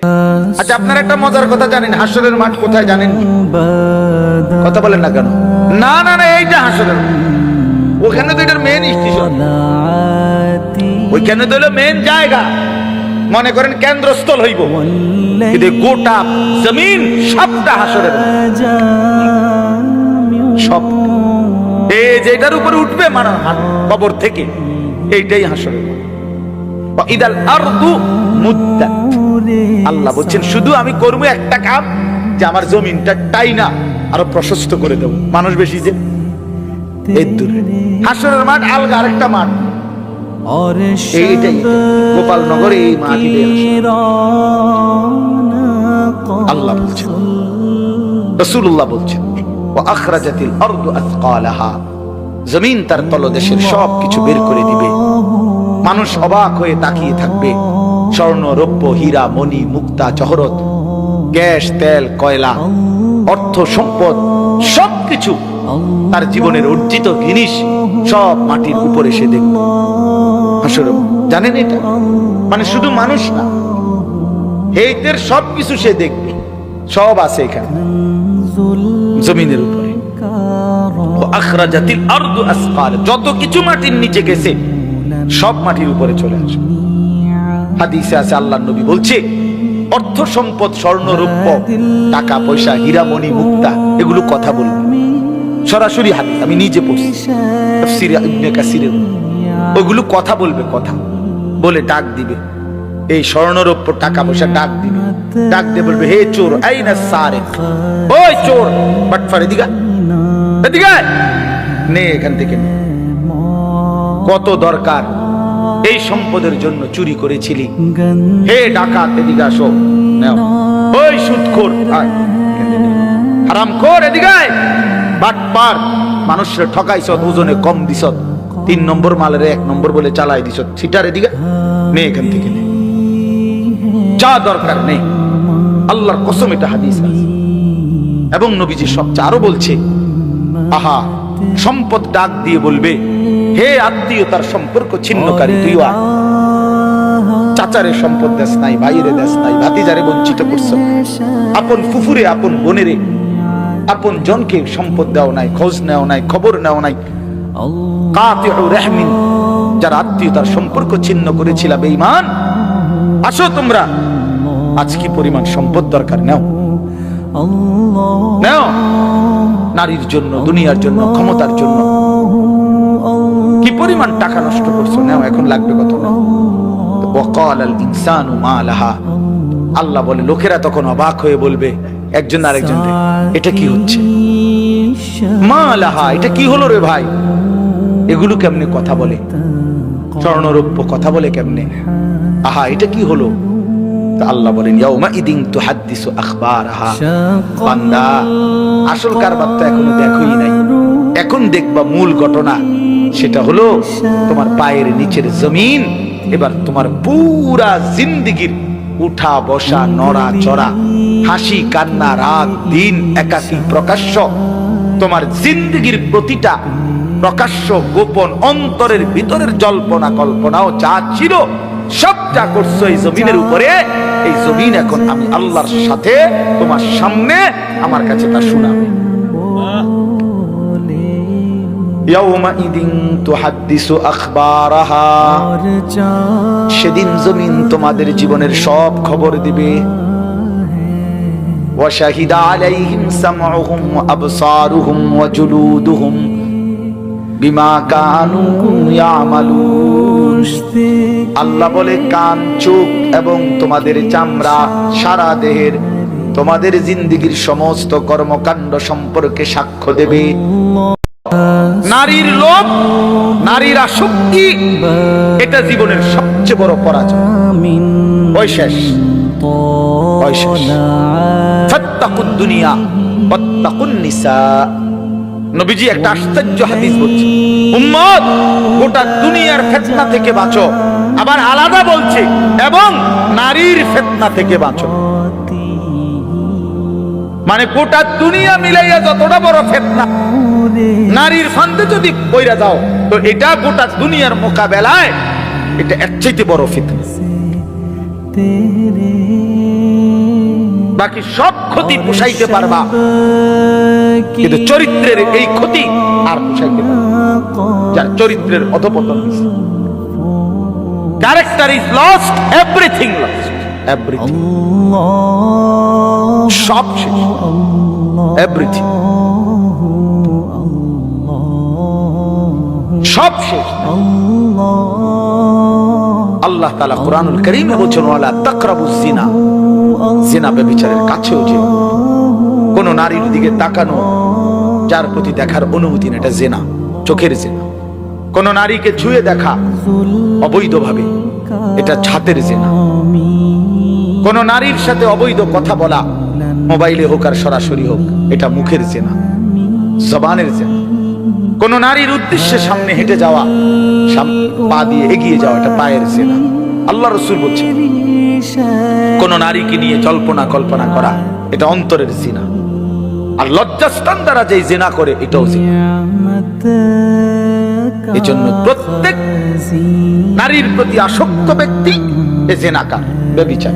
আচ্ছা, আপনারা একটা মজার কথা জানেন? হাসরের মাঠ কোথায় জানেন? কথা বলেন না কেন? না না না, এইটা হাসরের মাঠ। ওখানে তো এটার মেন স্টেশন, ওইখানে তো হলো মেন জায়গা, মনে করেন কেন্দ্রস্থল হইব। কিন্তু গোটা জমিন সবটা হাসরের মাঠ, সব এই যেটার উপরে উঠবে মানব কবর থেকে, এইটাই হাসরের মাঠ। ইদাল আরদু মুদ্দাত, আল্লাহ বলছেন শুধু আমি করবো একটা কাম, যে আমার জমিনটা টাইনা আরো প্রশস্ত করে দেব। মানুষ বেশি যে এই দূরে, হাসরের মাঠ আলগা আরেকটা মাঠ, এইটাই গোপালনগর, এই মাটিতে আল্লাহ বলছেন, রাসূলুল্লাহ বলছেন ওয়া আখরাজাতিল আরদু আথকালাহা, জমিন তার তলদেশের সব কিছু বের করে দিবে। মানুষ অবাক হয়ে তাকিয়ে থাকবে। স্বর্ণ, রৌপ্য, হীরা, মণি, মুক্তা, জহরত, গ্যাস, তেল, কয়লা, অর্থ, সম্পদ, সবকিছু তার জীবনের অর্জিত জিনিস সব মাটির উপরে সে দেখবে। আসলে জানেন এটা মানে শুধু মানুষ না, এইদের সবকিছু সে দেখবে, সব আছে এখানে জমিনের উপরে। আখরাজাতিল আরদু আসফাল, যত কিছু মাটির নিচে গেছে সব মাটির উপরে চলে আসে। হাদিসে আছে, আল্লাহর নবী বলছে অর্থ সম্পদ, স্বর্ণ, রৌপ্য, টাকা পয়সা, হীরামণি, মুক্তা, এগুলো কথা বলবে। সরাসরি হাদিস, আমি নিজে পড়ছি তাফসীর ইবনে কাসিরের। ওগুলো কথা বলবে, কথা বলে ডাক দিবে। এই স্বর্ণ, রৌপ্য, টাকা পয়সা ডাক দিবে, ডাক দিয়ে বলবে হে চোর, আইনা সারিক, ওই চোর বাটফার, এদিকে এদিকে নে, এখান থেকে নে। কত দরকার এই সম্পদের জন্য চুরি করেছিলি, হে ডাকাত এদিকে আসো, নাও। ওই সুদখোর, হারামখোর, এদিকে আয়। বাটপার, মানুষের ঠকাইছত, ওজনে কম দিছত, 3 নম্বর মালের 1 নম্বর বলে চালাই দিছত, সিটার এদিকে নে, এখান থেকে নে, যা দরকার নেই। আল্লাহর কসম, এটা হাদিস আছে। এবং নবীজি সবচেয়ে আরো বলছে, আহা, সম্পদ ডাক দিয়ে বলবে হে আত্মীয়তার সম্পর্ক ছিন্নকারী, তুই চাচারে সম্পদ দেশ নাই, ভাইরে দেশ নাই, ভাতিজারে বঞ্চিত করছ, আপন ফুফুরে, আপন বোনেরে, আপন জনকে সম্পদ দেও নাই, খোঁজ নেও নাই, খবর নেও নাই। কাতিউ রাহমিন, যারা আত্মীয়তার সম্পর্ক ছিন্ন করেছিল, বেঈমান, আসো তোমরা, আজ কি পরিমাণ সম্পদ দরকার, নাও নাও। নারীর জন্য, দুনিয়ার জন্য, ক্ষমতার জন্য কি পরিমাণ টাকা নষ্ট করছো, নাও, এখন লাগবে কত। ওয়াকালাল ইনসানু মা লাহা, আল্লাহ বলে লোকেরা তখন অবাক হয়ে বলবে একজন আরেকজনকে, এটা কি হচ্ছে, মা লাহা, এটা কি হলো রে ভাই, এগুলো কেমনে কথা বলে, স্বর্ণরৌপ্য কথা বলে কেমনে, আহা এটা কি হলো। আল্লাহ বলেন ইয়াউমা ইদিন তুহাদ্দিসু আখবারাহা, বান্দা আসল কারবার তো এখনো দেখোই নাই, এখন দেখবা মূল ঘটনা। সেটা হলো তোমার পায়ের নিচের জমিন এবার তোমার পুরা জিন্দেগীর উঠা বসা, নড়া চড়া, হাসি কান্না, রাগ দিন, একাকী প্রকাশ্য, তোমার জিন্দেগীর প্রতিটা প্রকাশ্য গোপন অন্তরের ভিতরের জল্পনা কল্পনাও যা ছিল সবটা করছো এই জমিনের উপরে। এই জমিন এখন আমি আল্লাহর সাথে তোমার সামনে আমার কাছে তা শোনাবে। ইয়াউমাইদিন তুহাদ্দিসু আখবারাহা, সেদিন জমিন তোমাদের জীবনের সব খবর দিবে। ওয়া শাহিদা আলাইহিম সামউহুম ওয়া আবসারুহুম ওয়া জুলুদুহুম বিমা কানু ইয়ামালুন। আল্লাহ বলে কান, চোখ এবং তোমাদের চামড়া, সারা দেহের তোমাদের জিন্দেগীর সমস্ত কর্মকাণ্ড সম্পর্কে সাক্ষ্য দেবে। নারীর লোভ, নারীর আসক্তি, এটা জীবনের সবচেয়ে বড় পরাজয়। ওই শেষ, ওই শেষ। ফাত্তাকুদ দুনিয়া ওয়াত্তাকুন নিসা। নবীজি একটা আশ্চর্য হাদিস বলছে, উম্মত গোটা দুনিয়ার ফিতনা থেকে বাঁচো, আবার আলাদা বলছে এবং নারীর ফিতনা থেকে বাঁচো। মানে গোটা দুনিয়া মিলাইয়া যতটা বড় ফিতনা, নারীর ফান্দে যদি পইরা যাও তো এটা গোটা দুনিয়ার মোকাবেলায় এটা এর চাইতে বড় ফিতনা। বাকি সব ক্ষতি পুষাইতে পারবা, কিন্তু চরিত্রের এই ক্ষতি আর পুষাইতে পারবা যার চরিত্রের অধপতন হয়েছে। Character is lost, everything lost, everything সব শেষ, এভরিথিং সব শেষ। আল্লাহ তাআলা কুরআনুল কারীমে বলেছেন ওয়ালা তাকরাবুজ জিনা, জিনা ব্যভিচারের কাছেও যেও। কোন নারীর দিকে তাকানো যার প্রতি দেখার অনুমতি নেই, এটা জিনা, চোখের জিনা। কোন নারীকে ছুঁয়ে দেখা অবৈধভাবে, এটা ছাতের জিনা। কোন নারীর সাথে অবৈধ কথা বলা, মোবাইলে হোক আর সরাসরি হোক, এটা মুখের জিনা, জবানের জিনা। কোন নারীর উদ্দেশ্যে সামনে হেঁটে যাওয়া, পা দিয়ে এগিয়ে যাওয়া, এটা পায়ের জিনা। আল্লাহ রাসূল বলছেন কোন নারীকে নিয়ে জল্পনা কল্পনা করা, এটা অন্তরের জিনা। আর লজ্জাস্থান দ্বারা যে জিনা করে, এটাও জিনা। এজন্য প্রত্যেক নারীর প্রতি আসক্ত ব্যক্তি এ জিনাকার, ব্যভিচার।